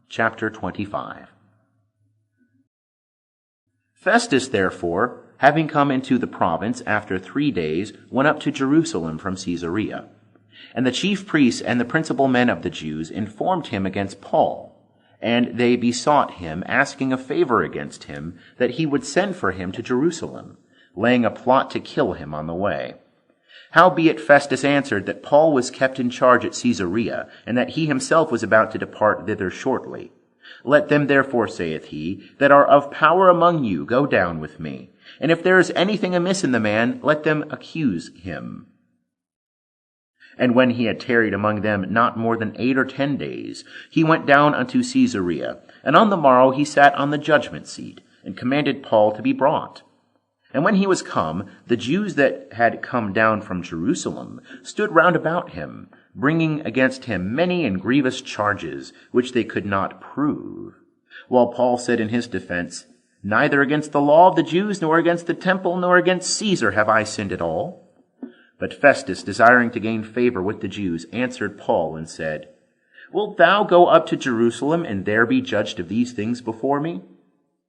Chapter 25. Festus, therefore, having come into the province after 3 days, went up to Jerusalem from Caesarea. And the chief priests and the principal men of the Jews informed him against Paul, and they besought him, asking a favor against him, that he would send for him to Jerusalem, laying a plot to kill him on the way. Howbeit Festus answered that Paul was kept in charge at Caesarea, and that he himself was about to depart thither shortly. Let them therefore, saith he, that are of power among you, go down with me. And if there is anything amiss in the man, let them accuse him. And when he had tarried among them not more than 8 or 10 days, he went down unto Caesarea. And on the morrow he sat on the judgment seat, and commanded Paul to be brought. And when he was come, the Jews that had come down from Jerusalem stood round about him, bringing against him many and grievous charges, which they could not prove. While Paul said in his defense, Neither against the law of the Jews, nor against the temple, nor against Caesar have I sinned at all. But Festus, desiring to gain favor with the Jews, answered Paul and said, Wilt thou go up to Jerusalem, and there be judged of these things before me?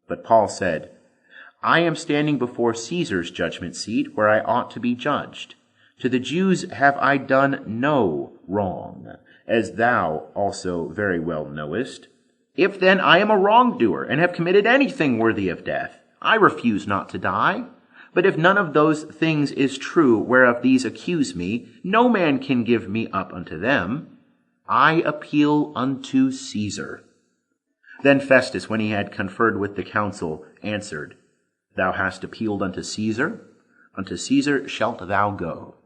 But Paul said, I am standing before Caesar's judgment seat, where I ought to be judged. To the Jews have I done no wrong, as thou also very well knowest. If then I am a wrongdoer, and have committed anything worthy of death, I refuse not to die. But if none of those things is true whereof these accuse me, no man can give me up unto them. I appeal unto Caesar. Then Festus, when he had conferred with the council, answered, Thou hast appealed unto Caesar? Unto Caesar shalt thou go.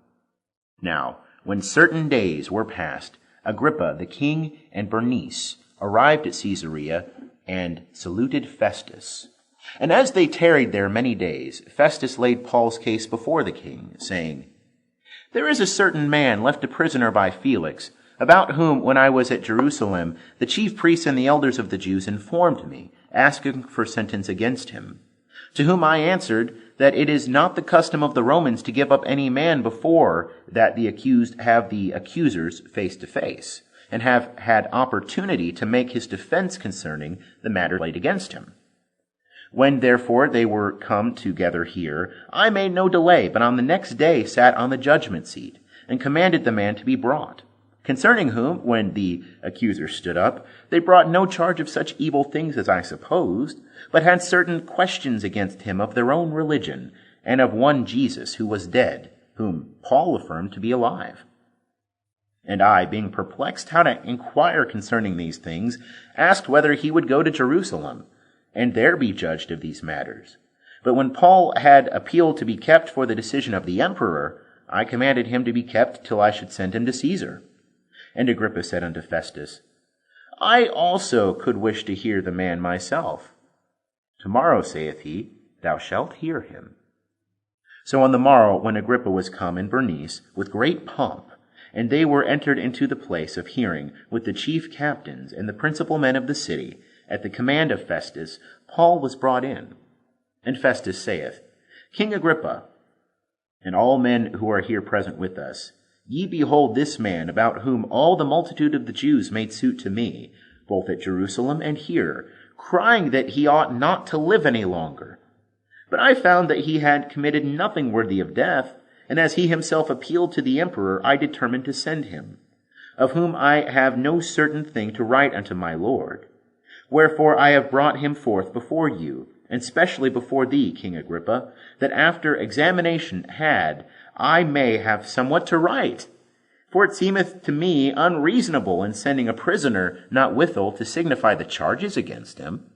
Now, when certain days were past, Agrippa the king and Bernice arrived at Caesarea and saluted Festus. And as they tarried there many days, Festus laid Paul's case before the king, saying, There is a certain man left a prisoner by Felix, about whom, when I was at Jerusalem, the chief priests and the elders of the Jews informed me, asking for sentence against him. To whom I answered that it is not the custom of the Romans to give up any man before that the accused have the accusers face to face, and have had opportunity to make his defense concerning the matter laid against him. When therefore they were come together here, I made no delay, but on the next day sat on the judgment seat, and commanded the man to be brought. Concerning whom, when the accusers stood up, they brought no charge of such evil things as I supposed, but had certain questions against him of their own religion, and of one Jesus who was dead, whom Paul affirmed to be alive. And I, being perplexed how to inquire concerning these things, asked whether he would go to Jerusalem, and there be judged of these matters. But when Paul had appealed to be kept for the decision of the emperor, I commanded him to be kept till I should send him to Caesar. And Agrippa said unto Festus, I also could wish to hear the man myself. Tomorrow, saith he, thou shalt hear him. So on the morrow, when Agrippa was come and Bernice, with great pomp, and they were entered into the place of hearing with the chief captains and the principal men of the city, at the command of Festus, Paul was brought in. And Festus saith, King Agrippa, and all men who are here present with us, ye behold this man, about whom all the multitude of the Jews made suit to me, both at Jerusalem and here, crying that he ought not to live any longer. But I found that he had committed nothing worthy of death, and as he himself appealed to the emperor, I determined to send him, of whom I have no certain thing to write unto my lord. Wherefore I have brought him forth before you, and specially before thee, King Agrippa, that after examination had, I may have somewhat to write. For it seemeth to me unreasonable in sending a prisoner not withal to signify the charges against him.